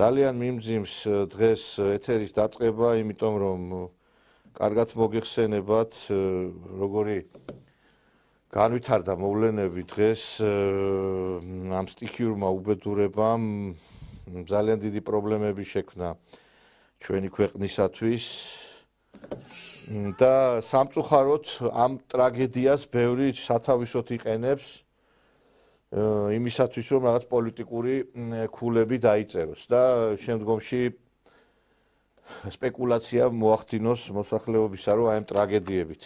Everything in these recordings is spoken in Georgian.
ძალიან მიმძიმს დღეს ეთერის დაწყება, იმიტომ რომ კარგად მოგიხსენებათ, როგორი განვითარდა მოვლენები დღეს ამ სტიქიურმა უბედურებამ ძალიან დიდი პრობლემები შექმნა ჩვენი ქვეყნისათვის და სამწუხაროდ ამ ტრაგედიას ბევრი სათავისოდ იყენებს იმისათვის რომ რაღაც პოლიტიკური ქულები დაიწეროს და შემდგომში სპეკულაცია მოახდინოს მოსახლეობისა რომ აი ამ ტრაგედიებით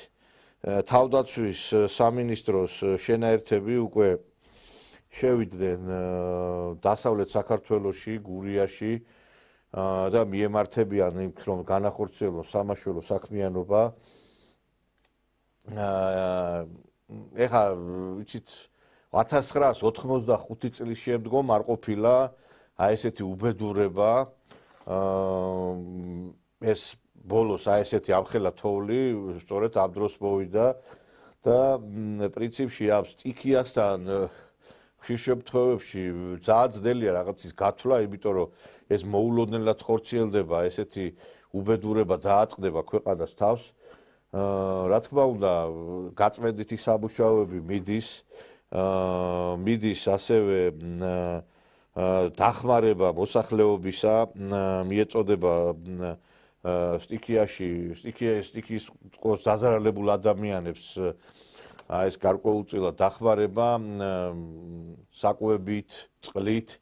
თავდაცვის სამინისტროს შენაერთები უკვე შევიდნენ დასავლეთ საქართველოში, გურიაში და მიემართებიან იმ რომ განახორციელოს სამაშველო საქმიანობა. ეხა იცით 1985 წლის შემდგომ არ ყოფილა აი ესეთი უბედურება ეს ბოლოს აი ესეთი ამხელა თოვლი სწორედ ამ დროს მოვიდა და პრინციპში ამ სტიქიასთან ხშირ შემთხვევებში ძალიან ძნელია რაღაცის გათვლა, იმიტომ რომ ეს მოულოდნელად ხორციელდება, ესეთი უბედურება დაატყდება ქვეყანას თავს. რა თქმა უნდა, გაწმენდითი სამუშაოები მიდის ასევე დახმარება მოსახლეობისა, მიეწოდება სტიქიის ყოს დაზარალებულ ადამიანებს ეს გარკვეულწილად დახმარება საკვებით, წყლით,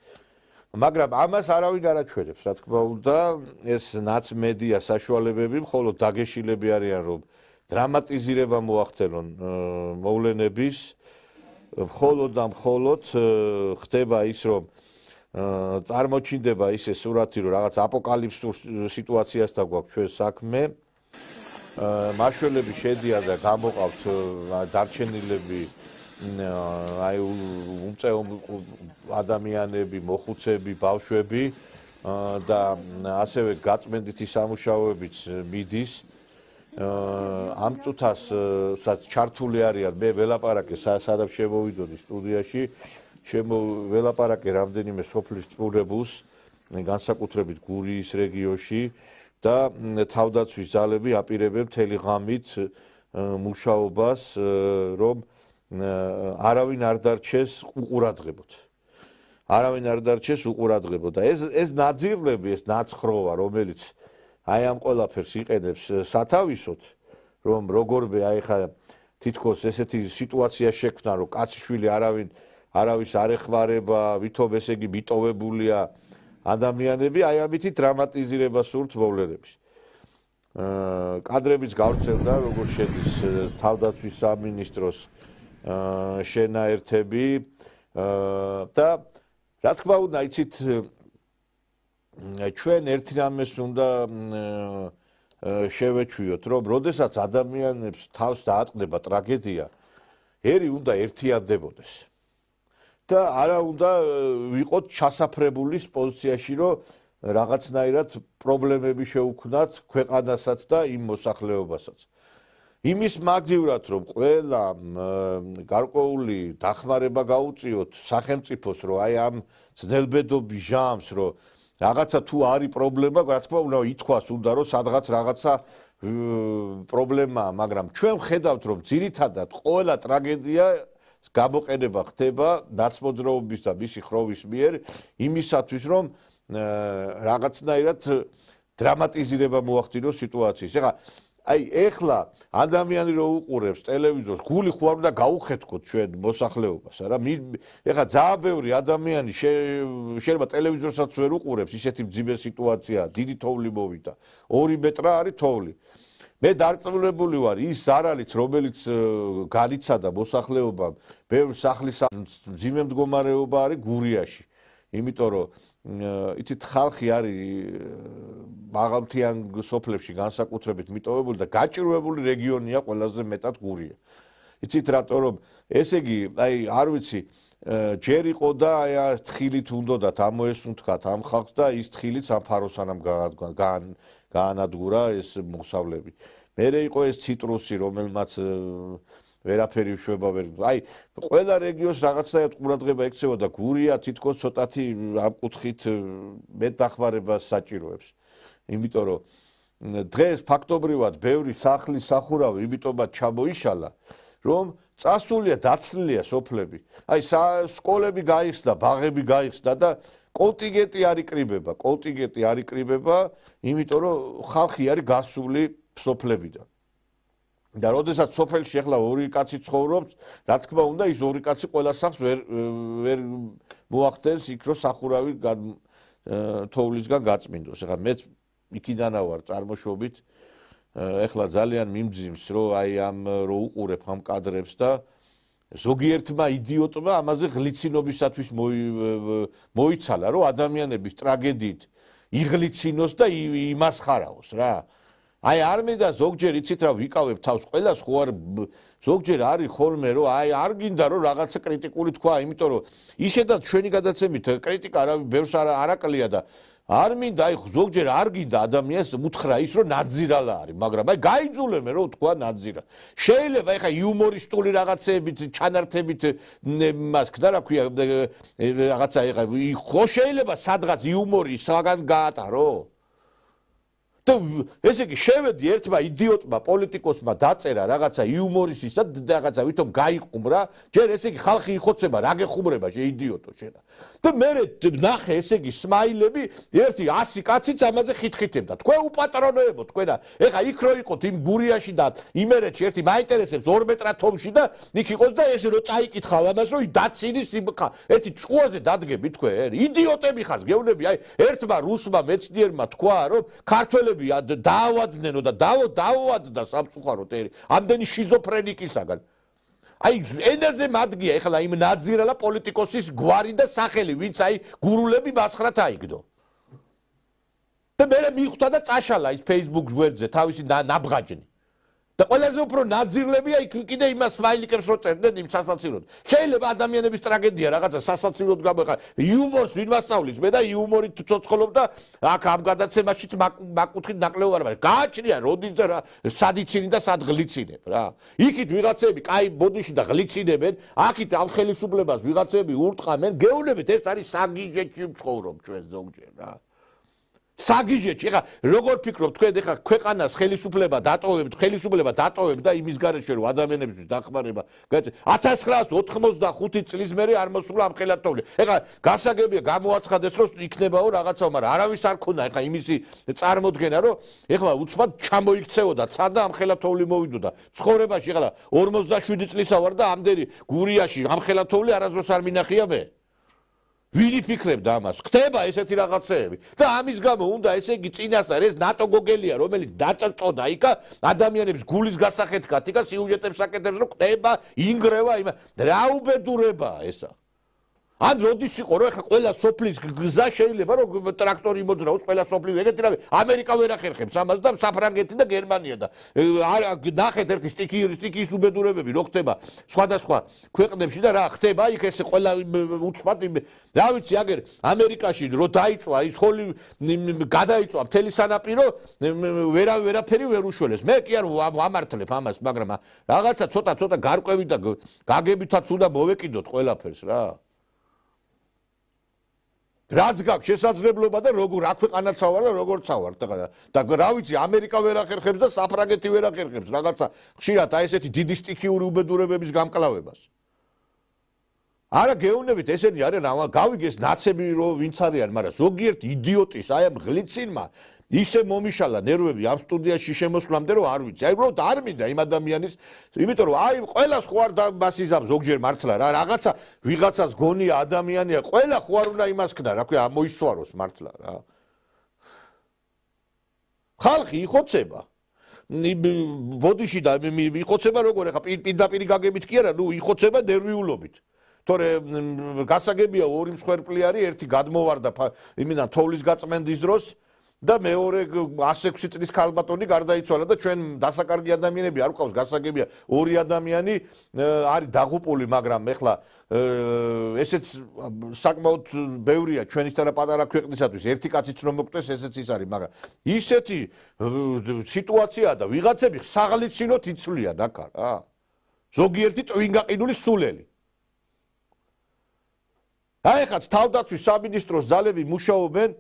მაგრამ ამას არავინ არ აჩვენებს, რა თქმა უნდა, ეს ნაცმედია საშუალებები მხოლოდ დაგეშილები არიან, რომ დრამატიზირება მოახდენონ მოვლენების, მხოლოდ და მხოლოდ ხდება ის, რომ წარმოჩინდება ისე სურათი, რომ რაღაც აპოკალიფსურ სიტუაციასთან გვაქვს ჩვენ საქმე. მაშველები შედიან და გამოყავთ დარჩენილები აი უმწეო ადამიანები, მოხუცები, ბავშვები და ასევე გაწმენდითი სამუშაოებიც მიდის. ამ წუთასაც ჩართული არიან, მე ველაპარაკე სადაც შემოვიდოდი სტუდიაში, ველაპარაკე რამდენიმე სოფლის წყურებულს, განსაკუთრებით გურიის რეგიონში და თავდაცვის ძალები აპირებენ მთელი ღამით მუშაობას, რომ არავინ არ დარჩეს უყურადღებოდ. არავინ არ დარჩეს უყურადღებოდ და ეს ნაძირლები, ეს ნაცხროვა, რომელიც აი ამ ყველაფერს იყენებს სათავისოდ, რომ როგორმე აი ხა თითქოს ესეთი სიტუაცია შექმნა, რომ კაციშვილი არავის არ ეხმარება, ვითომ ესე იგი მიტოვებულია ადამიანები, აი ამითი დრამატიზირება სურთ მოვლენების. კადრებიც გავრცელდა, როგორ შედის თავდაცვის სამინისტროს შენაერთები და რა თქმა უნდა, იცით, ჩვენ ერთი რამეს უნდა შევეჩვიოთ, რომ როდესაც ადამიანებს თავს დაატყდება ტრაგედია, ერი უნდა ერთიანდებოდეს. და არა უნდა ვიყოთ ჩასაფრებულის პოზიციაში, რომ რაღაცნაირად პრობლემები შეუქმნათ ქვეყანასაც და იმ მოსახლეობასაც. იმის მაგდივრად, რომ ყველა გარკვეული დახმარება გაუწიოთ სახელმწიფოს, რომ აი ამ ძნელბედობის ჟამს, რომ რაღაცა თუ არის პრობლემა, რა თქმა უნდა ითქვას უნდა, რომ სადღაც რაღაცა პრობლემაა, მაგრამ ჩვენ ვხედავთ, რომ ძირითადად ყველა ტრაგედია გამოყენება ხდება ნაცმოძრაობის და მისი ხროვის მიერ იმისათვის, რომ რაღაცნაირად დრამატიზირება მოახდინოს სიტუაციის. ეხლა ადამიანი რო უყურებს ტელევიზორს, გული ხო არ უნდა გაუხეთქოთ ჩვენ მოსახლეობას, რა. ეხლა ძალიან ბევრი ადამიანი შეიძლება ტელევიზორსაც ვერ უყურებს, ისეთი მძიმე სიტუაცია, დიდი თოვლი მოვიდა, 2 მეტრა არის თოვლი. მე დარწმუნებული ვარ, ის ზარალიც, რომელიც განიცადა მოსახლეობამ, ბევრი სახლის მძიმე მდგომარეობა არის გურიაში. იმიტომ რომ იცით, ხალხი არის მაღალმთიან სოფლებში განსაკუთრებით მიტოვებული და გაჭირვებული რეგიონია ყველაზე მეტად გურია. იცით რატო, რომ ესე იგი, აი არ ვიცი, ჯერ იყო და აი თხილით უნდათ ამოესუნთქათ ამ ხალხს და ის თხილიც ამ ფაროსანამ გაანადგურა ეს მოსავლები. მერე იყო ეს ციტრუსი, რომელმაც ვერაფერი შვება ვერ. აი, ყველა რეგიონს რაღაცნაირად ყურადღება ექცევა და გურია თითქოს ცოტათი ამ კუთხით მეტ დახმარებას საჭიროებს. იმიტომ რომ დღეს ფაქტობრივად ბევრი სახლის სახურავი იმიტომაც ჩამოიშალა, რომ წასულია დაცლილია სოფლები. აი, სკოლები გაიხსნა, ბაღები გაიხსნა და კონტინგენტი არ იკრიბება, იმიტომ რომ ხალხი არის გასული სოფლებიდან. და როდესაც სოფელში ახლა ორი კაცი ცხოვრობს, რა თქმა უნდა, ის ორი კაცი ყველა სახს ვერ მოახდენს იქ რომ სახურავი თოვლისგან გაწმინდოს. ახლა მეც იქიდანა ვარ წარმოშობით, ახლა ძალიან მიმძიმს, რომ აი ამ რო უყურებ ამ კადრებს და ზოგიერთმა იდიოტმა ამაზე ღლიცინობისათვის მოიცალა, რომ ადამიანების ტრაგედიით იღლიცინოს და იმასხარაოს რა. აი არ მინდა ზოგჯერ იცით რა ვიკავებ თავს ყველას ხო არ ზოგჯერ არის ხოლმე რომ აი არ გინდა რომ რაღაცა კრიტიკული თქვა, იმიტომ რომ ისედაც ჩვენი გადაცემით კრიტიკა ბევრს არაკლია და არ მინდა აი ზოგჯერ არ გინდა ადამიანს უთხრა ის რომ ნაძირალა არის, მაგრამ აი გაიძულემე რომ თქვა ნაძირა. შეიძლება ეხა იუმორისტული რაღაცეებით, ჩანართებით მას ხდა რა ქვია რაღაცა ეხა ხო შეიძლება სადღაც იუმორი საგან გაატარო? და ესე იგი შევედი ერთმა იდიოტმა პოლიტიკოსმა დაწერა რაღაცა იუმორისტისა და რაღაცა ვითომ გაიყუმრა, ჯერ ესე იგი ხალხი იხოცება რა გეხუმრება იდიოტო შენა. და მე ნახე ესე იგი სმაილები ერთი 100 კაციც ამაზე ხითხითებდა. თქვენ უპატრონოებო თქვენა. ეხა იქ რო იყოთ იმ გურიაში და იმერეთში ერთი მაინტერესებს 2 მეტრა თომში და იქ იყოს და ესე რომ წაიკითხავ ამას რომ დაცინის ერთი ჭუაზე დადგები თქვენ. იდიოტები ხართ გეუბნები. აი ერთმა რუსმა მეცნიერმა თქვა რომ ქართველები დაავადნენო და დაავადდა სამწუხაროდ ამდენი შიზოფრენიკისაგან. აი ენაზე მადგია ეხლა იმ ნაძირალა პოლიტიკოსის გვარი და სახელი, ვინც აი გურულები მასხრათ აიგდო. და მე მიხვდა და წაშალა ის Facebook გვერდზე თავისი ნაბღაჯნი. და ყველაზე უფრო ნაძირლებია იქ კიდე იმას სმაილიკებს რო წერდნენ იმ სასაცილოდ. შეიძლება ადამიანების ტრაგედია რაღაცა სასაცილოდ გამოიყა. იუმორს ვინ მასწავლის? მე და იუმორით ცოცხლობ და აქ ამ გადაცემაშიც მაკუთხით ნაკლეო არ მაქვს. გააჩნია როდის და სად იცინი და სად ღლიცინებ რა. იქით ვიღაცები კაი ბოდიში და ღლიცინებენ, აქით ამ ხელისუფლებას ვიღაცები ურტყამენ, გეუბნებით ეს არის საგიჟეთში ვცხოვრობ ჩვენ ზოგჯერ რა. საგიჟეთში, ეხა როგორ ფიქრობთ თქვენ ეხა ქვეყანას ხელისუფლება დატოვებ და იმის გარეშე რომ ადამიანებისთვის დახმარება გაიწე 1985 წლის მერე არ მოსულა ამ ხელათოვლი. ეხა გასაგებია გამოაცხადეს რომ იქნებაო რაღაცა, მაგრამ არავის არ ქონდა ეხა იმისი წარმოდგენა რომ ეხლა უცბად ჩამოიქცეოდა ცა და ამ ხელათოვლი მოვიდოდა. ცხოვრებაში ეხლა 47 წლისა ვარ და ამდენი გურიაში ამ ხელათოვლი არასდროს არ მინახია მე. ვინი ფიქრებდა ამას? ხდება ესეთი რაღაცეები და ამის გამო უნდა ესე იგი წინასწარ ეს ნატო გოგელია რომელიც დაწწოდა იქა ადამიანების გულის გასახეთ კათიკა სიუჟეტებს აკეთებს რომ ხდება ინგრევა იმ რა უბედურებაა ესა. ან როდის იყო რომ ეხა ყველა სოფლის გზა შეიძლება რომ ტრაქტორი მოძრაოს ყველა სოფლი ეგეთი რამე ამერიკა ვერ ახერხებს ამას და საფრანგეთი და გერმანია და ნახეთ ერთი სტიკის უბედურებები რო ხდება სხვადასხვა ქვეყნებში და რა ხდება იქ ესე ყველა უცბად რა ვიცი აგერ ამერიკაში რო დაიწვა ის ხოლი გადაიწვა მთელი სანაპირო ვერაფერი ვერ უშველეს. მე კი არ ვამართლებ ამას, მაგრამ რაღაცა ცოტა გარკვევით და გაგებითაც უნდა მოვეკიდოთ ყველაფერს რა. რაც გაქვს შესაძლებლობა და როგორ აქ ქვეყანაცა ვარ და როგორ წავარ და რა ვიცი ამერიკა ვერ ახერხებს და საფრანგეთი ვერ ახერხებს რაღაცა ხშირად აი ესეთი დიდი სტიქიური უბედურებების გამკლავებას. არა გეუბნებით ესენი არიან გავიგეს ნაცები რომ ვინც არიან, მაგრამ ზოგიერთი იდიოტის აი ამ ღლიცინმა ისე მომიშალა ნერვები ამ სტუდიაში შემოსვლამდე რომ არ ვიცი. აი უბრალოდ არ მინდა იმ ადამიანის, იმიტომ რომ აი ყველას ხო არ მასიზამ ზოგჯერ მართლა რა რაღაცა ვიღაცას გონია ადამიანია, ყველა ხო არ უნდა იმას ქნა, რა ქვია, მოისვაროს მართლა რა. ხალხი იხოცება. ბოდიში და იხოცება როგორ ეხა პირდაპირ გაგებით კი არა, ნუ იხოცება ნერვიულობით. თორე გასაგებია ორი მსხვერპლი არის, ერთი გადმოვარდა იმიდან თოვლის გაწმენდის დროს და მეორე 106 წლის ქალბატონი გარდაიცვალა და ჩვენ დასაკარგი ადამიანები არ გვყავს გასაგებია ორი ადამიანი არის დაღუპული, მაგრამ ეხლა ესეც საკმაოდ ბევრია ჩვენისთანა პატარა ქვეყნისათვის ერთი კაციც რომ მოკვდეს ესეც ის არის, მაგრამ ისეთი სიტუაციაა და ვიღაცები საღლიცინოთ იცვლიან აქ რა. ზოგიერთი ტვინგაყიდული სულელი. აი ხაც თავდაცვის სამინისტროს ძალები მუშაობენ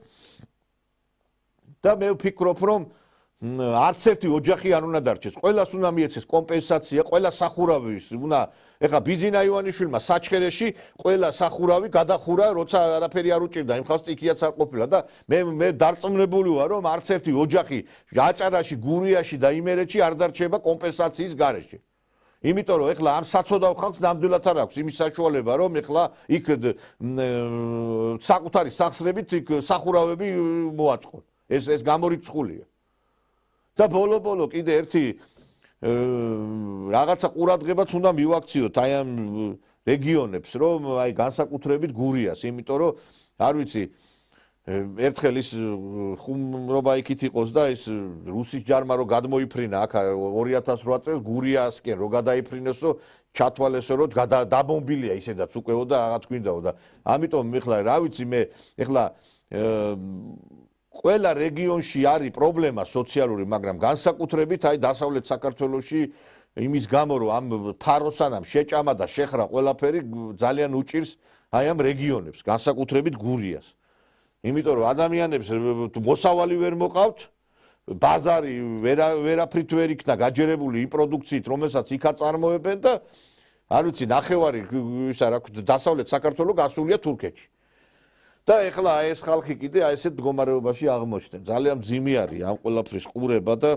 და მე ვფიქრობ, რომ არც ერთი ოჯახი არ უნდა დარჩეს. ყველას უნდა მიეცეს კომპენსაცია, ყველა სახურავის უნდა ეხა ბიზინა ივანიშვილმა საჩხერეში ყველა სახურავი გადახურა, როცა არაფერი არ უჭირდა, იმ ხალხს ტიქიაც არ ყოფილა და მე დარწმუნებული ვარ, რომ არც ერთი ოჯახი აჭარაში, გურიაში და იმერეთში არ დარჩება კომპენსაციის გარეშე. იმიტომ რომ ეხლა ამ საცოდავ ხალხს ნამდვილად არ აქვს იმის საშუალება, რომ ეხლა იქ საკუთარი სახსრებით იქ სახურავები მოაწყონ. ეს გამორიცხულია. და ბოლო კიდე ერთი რაღაცა ყურადღებაც უნდა მივაქციოთ აი ამ რეგიონებს, რომ აი განსაკუთრებით გურიას, იმიტომ რომ არ ვიცი ერთხელ ის ხუმრობა იქით იყოს და ის რუსის ჯარმა რო გადმოიფრინა აქ 2008 წელს გურიასკენ რო გადაიფრინოსო ჩათვალესო რომ დაბომბილია ისედაც უკეო და რაღაც გვინდაო და ამიტომ ეხლა რა ვიცი მე ეხლა ყველა რეგიონში არის პრობლემა სოციალური, მაგრამ განსაკუთრებით აი დასავლეთ საქართველოში იმის გამო რომ ამ ფაროსანამ შეჭამა და შეხრა ყველაფერი ძალიან უჭირს აი ამ რეგიონებს, განსაკუთრებით გურიას. იმიტომ რომ ადამიანებს მოსავალი ვერ მოყავთ, ბაზარი ვერაფრით ვერ იქნა გაჯერებული იმ პროდუქციით, რომელსაც იქ აწარმოებენ და არ ვიცი, ნახევარი ისა რა ქვია, დასავლეთ საქართველო გასულია თურქეთში. და ეხლა ეს ხალხი კიდე აი ესეთ მდგომარეობაში აღმოჩნდნენ. ძალიან მძიმე არის ამ ყველაფრის ყურება და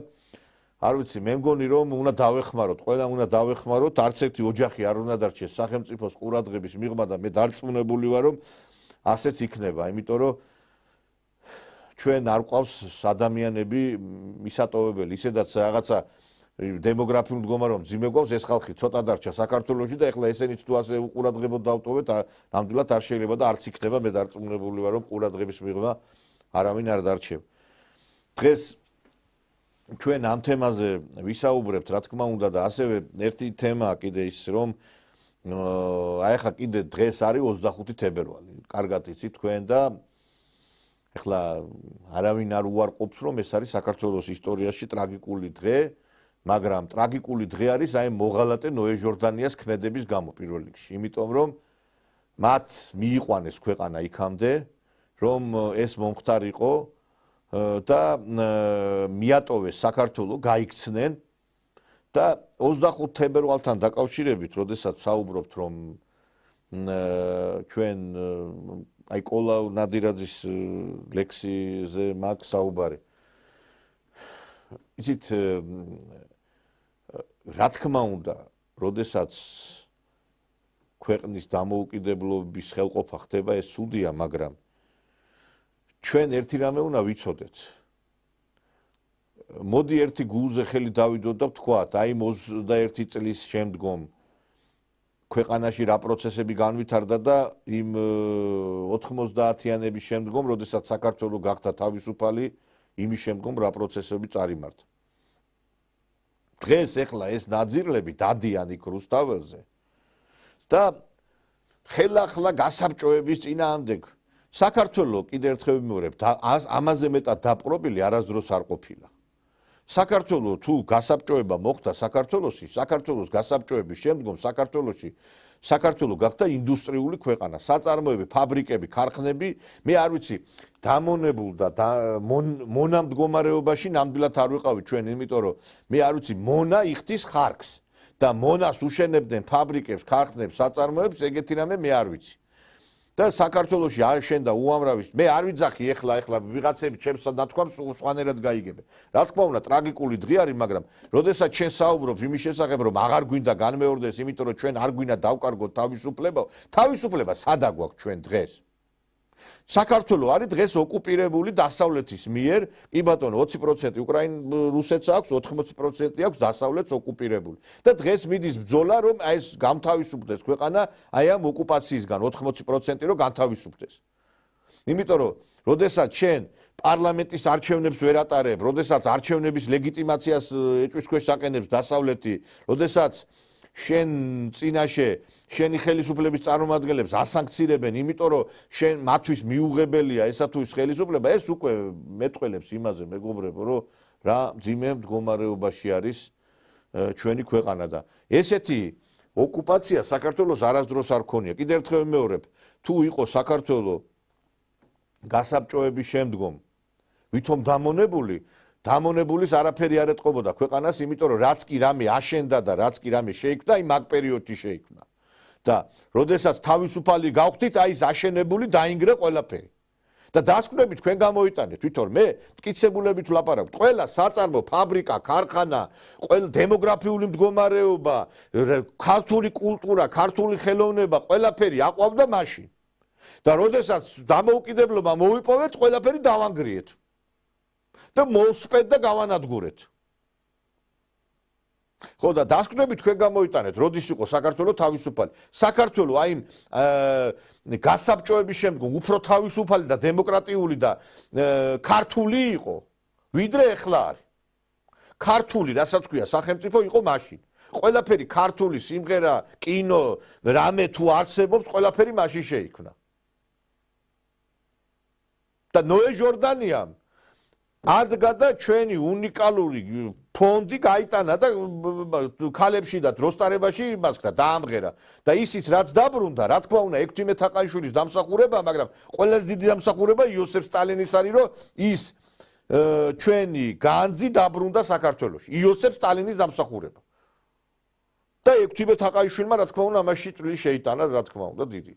არ ვიცი, მე მგონი რომ უნდა დავეხმაროთ, ყველა უნდა დავეხმაროთ, არც ერთი ოჯახი არ უნდა დარჩეს სახელმწიფოს ყურადღების მიღმა და მე დარწმუნებული ვარ, რომ ასეც იქნება, იმიტომ რომ ჩვენ არ ყავს ადამიანები მისატოვებელი, ისედაც რაღაცა დემოგრაფიულ მდგომარეობა მძიმე გვაქვს, ეს ხალხი ცოტა დარჩა საქართველოში და ეხლა ესენიც თუ ასე უყურადღებოდ დავტოვეთ, ნამდვილად არ შეიძლება და არც იქნება, მე დარწმუნებული ვარ, რომ ყურადღების მიღმა არავინ არ დარჩება. დღეს ჩვენ ამ თემაზე ვისაუბრებთ, რა თქმა უნდა და ასევე ერთი თემაა კიდე ის, რომ აი ხა კიდე დღეს არის 25 თებერვალი. კარგად იცით თქვენ და ეხლა არავინ არ უარყოფს, რომ ეს არის საქართველოს ისტორიაში ტრაგიკული დღე, მაგრამ ტრაგიკული დღე არის აი მოღალატე ნოე ჟორდანიას ქმედების გამო პირველ რიგში, იმიტომ რომ მათ მიიყვანეს ქვეყანა იქამდე, რომ ეს მომხდარიყო და მიატოვეს საქართველო, გაიქცნენ და 25 თებერვალთან დაკავშირებით, როდესაც საუბრობთ, რომ ჩვენ აი კოლა ნადირაძის ლექსიზე მაქვს საუბარი. იცით, რა თქმა უნდა, როდესაც ქვეყნის დამოუკიდებლობის ხელყოფა ხდება, ეს ცუდია, მაგრამ ჩვენ ერთი რამე უნდა ვიცოდეთ. მოდი ერთი გულზე ხელი დავიდოთ და ვთქვათ, აი 21 წლის შემდგომ ქვეყანაში რა პროცესები განვითარდა და იმ 90-იანების შემდგომ, როდესაც საქართველო გახდა თავისუფალი, იმის შემდგომ რა პროცესები წარიმართა. დღეს ეხლა ეს ნაძირლები დადიან იქ რუსთაველზე და ხელახლა გასაბჭოების წინააღმდეგ საქართველო კიდევ ერთხელ ვიმეორებ, ამაზე მეტად დაპყრობილი არასდროს არ ყოფილა. საქართველო თუ გასაბჭოება მოხდა საქართველოს გასაბჭოების შემდგომ საქართველო გახდა ინდუსტრიული ქვეყანა, საწარმოები, ფაბრიკები, ქარხნები, მე არ ვიცი, დამონებულ და მონამ მდგომარეობაში ნამდვილად არ ვიყავი ჩვენ, იმიტომ რომ მე არ ვიცი, მონა იხდის ხარკს და მონას უშენებდნენ ფაბრიკებს, ქარხნებს, საწარმოებს, ეგეთი რამე მე არ ვიცი. და საქართველოში აშენდა უამრავი, მე არ ვიძახი ეხლა ვიღაცები ჩემს ნათქვამს სხვანაირად გაიგებენ. რა თქმა უნდა, ტრაგიკული დღე არის, მაგრამ როდესაც ჩვენ საუბრობთ იმის შესახებ, რომ აღარ გვინდა განმეორდეს, იმიტომ რომ ჩვენ არ გვინდა დავკარგოთ თავისუფლება სადა გვაქვს ჩვენ დღეს. საქართველო არის დღეს ოკუპირებული დასავლეთის მიერ, კი ბატონო 20% რუსეთს აქვს, 80% აქვს დასავლეთს ოკუპირებული. და დღეს მიდის ბრძოლა, რომ აი ეს გამთავისუფლდეს ქვეყანა აი ამ ოკუპაციისგან 80% რომ განთავისუფლდეს. იმიტომ რომ როდესაც შენ პარლამენტის არჩევნებს ვერ ატარებ, როდესაც არჩევნების ლეგიტიმაციას ეჭვის ქვეშ აყენებს დასავლეთი, როდესაც შენ წინაშე შენი ხელისუფლების წარმომადგენლებს ასანქცირებენ, იმიტომ რომ შენ მათთვის მიუღებელია ესა თუ ის ხელისუფლება, ეს უკვე მეტყველებს იმაზე, მეგობრებო, რომ რა მძიმე მდგომარეობაში არის ჩვენი ქვეყანა და ესეთი ოკუპაცია საქართველოს არასდროს არ ქონია. კიდევ ერთხელ ვიმეორებ, თუ იყო საქართველო გასაბჭოების შემდგომ ვითომ დამონებულის არაფერი არ ეტყობოდა ქვეყანას, იმიტომ რომ რაც კი რამე აშენდა და რაც კი რამე შეიქმნა, იმ მაგ პერიოდში შეიქმნა. და როდესაც თავისუფალი გავხდით, აი ეს აშენებული დაინგრა ყველაფერი. და დასკვნები თქვენ გამოიტანეთ, თვითონ მე მტკიცებულებით ვლაპარაკობ. ყველა საწარმო, ფაბრიკა, ქარხანა, ყველა დემოგრაფიული მდგომარეობა, ქართული კულტურა, ქართული ხელოვნება, ყველაფერი აყვავდა მაშინ. და როდესაც დამოუკიდებლობა მოვიპოვეთ, ყველაფერი დავანგრიეთ. და მოვსპეთ და გავანადგურეთ. ხო და დასკვნები თქვენ გამოიტანეთ, როდის იყო საქართველოს თავისუფალი. საქართველოს აი გასაბჭოების შემდგომ უფრო თავისუფალი და დემოკრატიული და ქართული იყო, ვიდრე ეხლა არის. ქართული, რასაც ქვია, სახელმწიფო იყო მაშინ. ყველაფერი ქართული სიმღერა, კინო, რამე თუ არსებობს, ყველაფერი მაშინ შეიქმნა. და ნოე ჟორდანიამ ადგა და ჩვენი უნიკალური ფონდი გაიტანა და ქალებში და დროსტარებაში იმასკდა დაამღერა და ისიც რაც დაბრუნდა, რა თქმა უნდა, ექვთიმე თაყაიშვილის დამსახურება, მაგრამ ყველაზე დიდი დამსახურება იოსებ სტალინის არის, რომ ის ჩვენი განძი დაბრუნდა საქართველოში. იოსებ სტალინის დამსახურება. და ექვთიმე თაყაიშვილმა, რა თქმა უნდა, ამაში წვლილი შეიტანა, რა თქმა უნდა, დიდი.